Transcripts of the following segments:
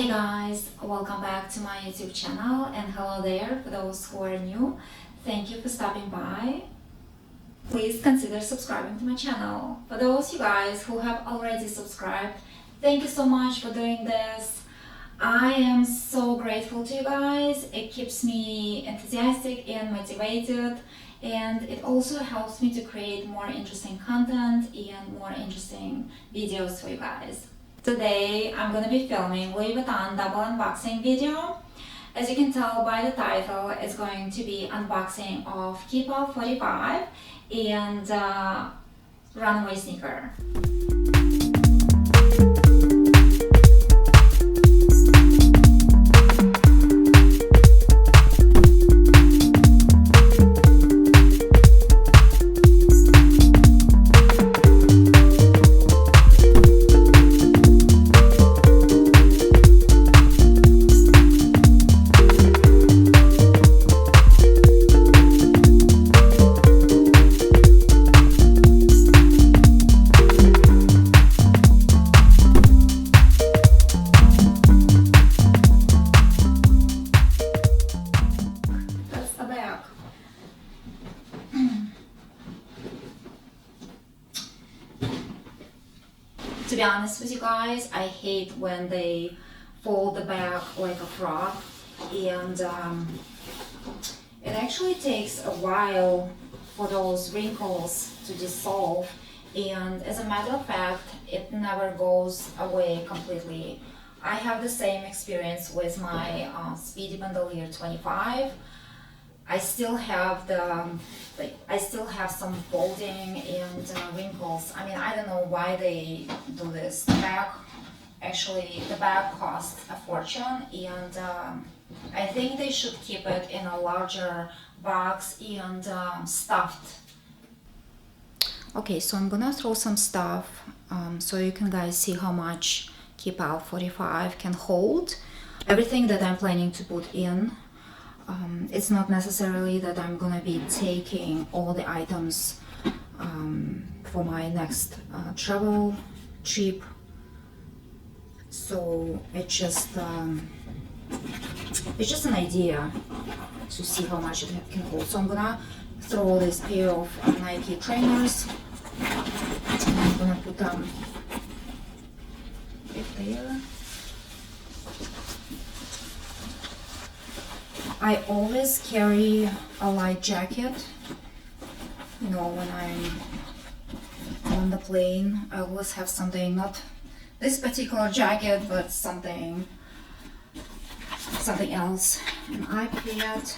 Hey guys, welcome back to my YouTube channel, and hello there for those who are new. Thank you for stopping by. Please consider subscribing to my channel. For those you guys who have already subscribed, thank you so much for doing this. I am so grateful to you guys. It keeps me enthusiastic and motivated, and it also helps me to create more interesting content and more interesting videos for you guys. Today I'm gonna be filming Louis Vuitton double unboxing video. As you can tell by the title, it's going to be unboxing of Keepall 45 and Runaway sneaker. To be honest with you guys, I hate when they fold the bag like a frog, and it actually takes a while for those wrinkles to dissolve, and as a matter of fact, it never goes away completely. I have the same experience with my Speedy Bandolier 25. I still have some folding and wrinkles. I mean, I don't know why they do this. The bag costs a fortune, and I think they should keep it in a larger box and stuffed. Okay, so I'm gonna throw some stuff so you can guys see how much Keepall 45 can hold. Everything that I'm planning to put in. It's not necessarily that I'm gonna be taking all the items for my next travel trip, so it's just an idea to see how much it can hold. So I'm gonna throw this pair of Nike trainers, and I'm gonna put them right there. I always carry a light jacket, you know, when I'm on the plane. I always have something, not this particular jacket, but something else. An iPad.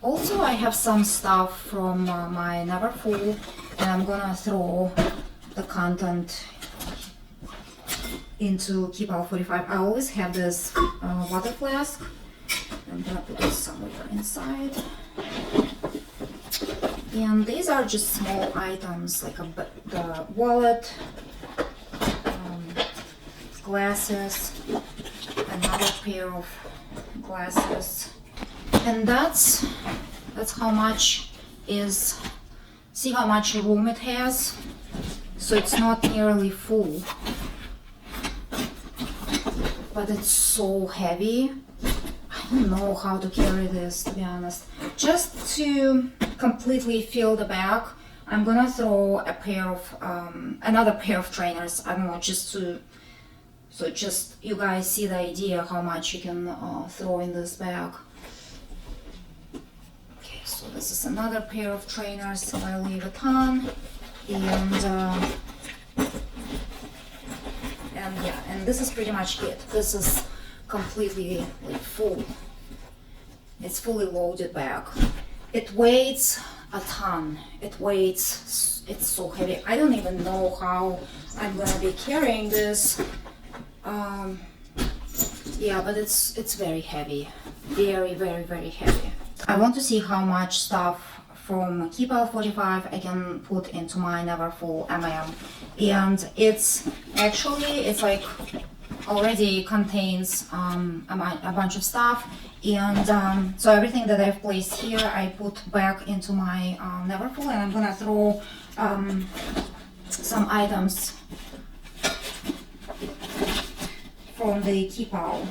Also, I have some stuff from my Neverfull, and I'm gonna throw the content into Keepall 45. I always have this water flask. I'm gonna put this somewhere inside. And these are just small items like the wallet, glasses, another pair of glasses, and that's how much is. See how much room it has. So it's not nearly full, but it's so heavy. I don't know how to carry this, to be honest. Just to completely fill the bag, I'm gonna throw a pair of another pair of trainers. I don't know, just you guys see the idea how much you can throw in this bag. Okay, so this is another pair of trainers by Louis Vuitton, and this is pretty much it. This is completely full. It's fully loaded bag. It weighs a ton. It's so heavy. I don't even know how I'm gonna be carrying this. Yeah, but it's very heavy. Very, very, very heavy. I want to see how much stuff from Keepall 45 I can put into my Neverfull and it's like already contains a bunch of stuff, and so everything that I've placed here I put back into my Neverfull, and I'm gonna throw some items from the Keepall.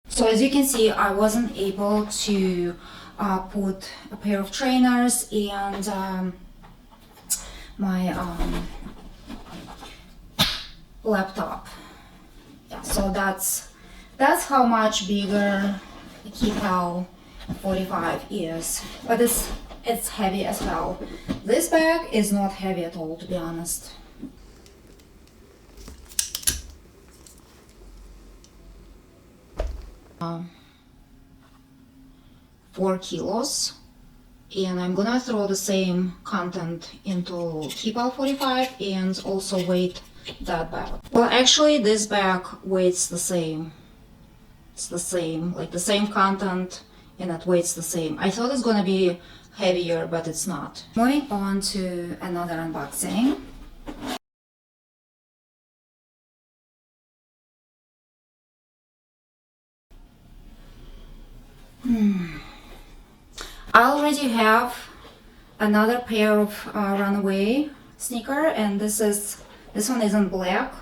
So as you can see, I wasn't able to put a pair of trainers and my laptop. Yeah, so that's how much bigger the Keepall 45 is, but it's heavy as well. This bag is not heavy at all, to be honest. Um, 4 kilos, and I'm gonna throw the same content into Keepall 45 and also weight that bag. Well, actually this bag weighs the same. It's the same, like the same content, and it weighs the same. I thought it's gonna be heavier, but it's not. Moving on to another unboxing. I already have another pair of Runaway sneaker, and this one is in black.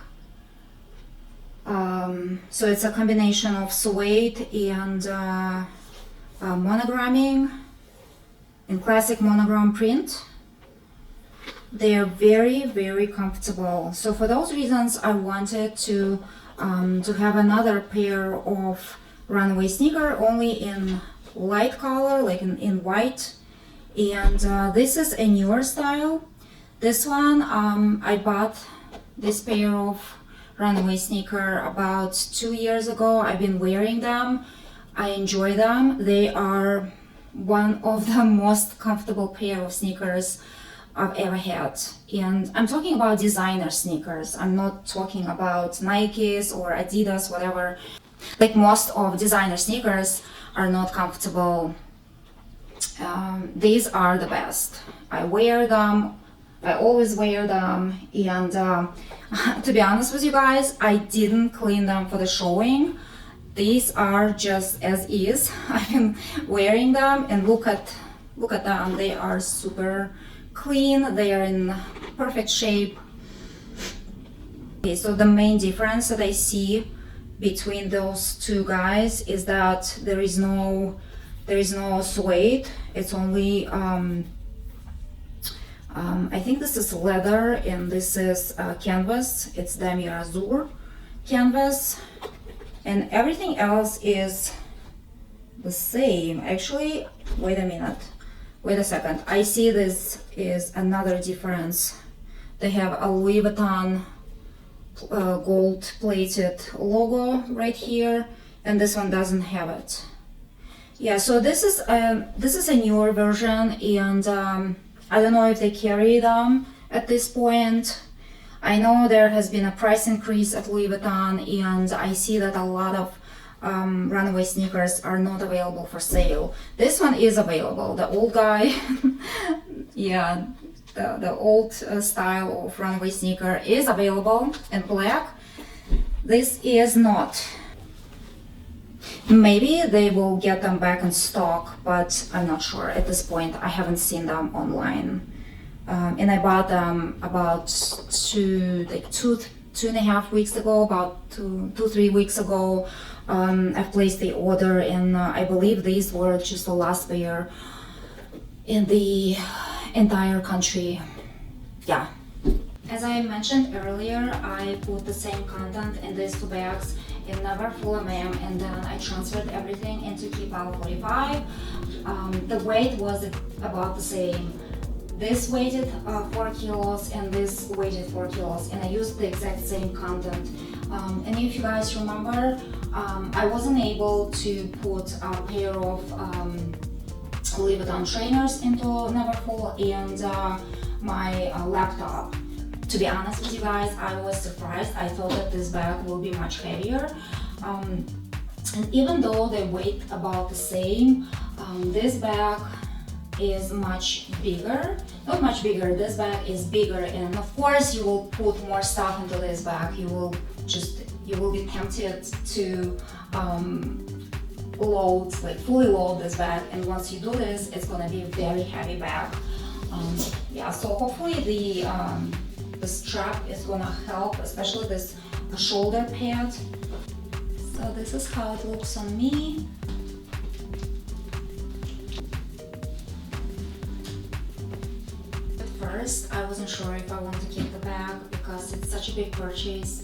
So it's a combination of suede and monogramming in classic monogram print. They are very, very comfortable. So for those reasons, I wanted to have another pair of Runaway sneaker, only in light color, like in white. And this is a newer style. This one, I bought this pair of Runaway sneaker about 2 years ago. I've been wearing them. I enjoy them. They are one of the most comfortable pair of sneakers I've ever had. And I'm talking about designer sneakers. I'm not talking about Nikes or Adidas, whatever. Like most of designer sneakers are not comfortable. These are the best. I wear them. I always wear them, and to be honest with you guys, I didn't clean them for the showing. These are just as is. I've been wearing them, and look at them. They are super clean. They are in perfect shape. Okay, so the main difference that I see between those two guys is that there is no suede. It's only I think this is leather and this is canvas. It's demi-azur canvas, and everything else is the same. Actually, wait a second. I see this is another difference. They have a Louis Vuitton gold-plated logo right here, and this one doesn't have it. Yeah, so this is a newer version, and I don't know if they carry them at this point. I know there has been a price increase at Louis Vuitton, and I see that a lot of Runaway sneakers are not available for sale. This one is available. The old guy, yeah, the old style of Runaway sneaker is available in black. This is not. Maybe they will get them back in stock, but I'm not sure at this point. I haven't seen them online, and I bought them about two and a half weeks ago, about 3 weeks ago. I've placed the order, and I believe these were just the last pair in the entire country. Yeah. As I mentioned earlier, I put the same content in these two bags in never full and then I transferred everything into Keepall 45. The weight was about the same. This weighted 4 kilos and this weighted 4 kilos, and I used the exact same content. And if you guys remember, I wasn't able to put a pair of Louis Vuitton trainers into never full and my laptop. To be honest with you guys, I was surprised. I thought that this bag will be much heavier. And even though they weigh about the same, this bag is much bigger. Not much bigger, this bag is bigger, and of course you will put more stuff into this bag. You will be tempted to load, like fully load this bag, and once you do this, it's gonna be a very heavy bag. Yeah, so hopefully the strap is gonna help, especially this shoulder pad. So this is how it looks on me. At first, I wasn't sure if I want to keep the bag because it's such a big purchase.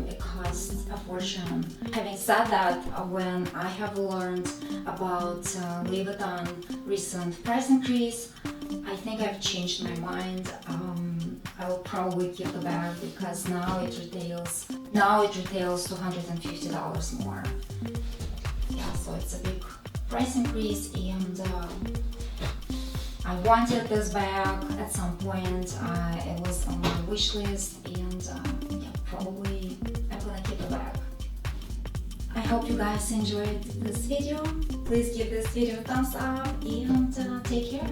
It costs a fortune. Having said that, when I have learned about Louis Vuitton recent price increase, I think I've changed my mind. I will probably keep the bag because now it retails $250 more. Yeah, so it's a big price increase, and I wanted this bag at some point. It was on my wish list, and yeah, probably I'm gonna keep the bag. I hope you guys enjoyed this video. Please give this video a thumbs up and take care.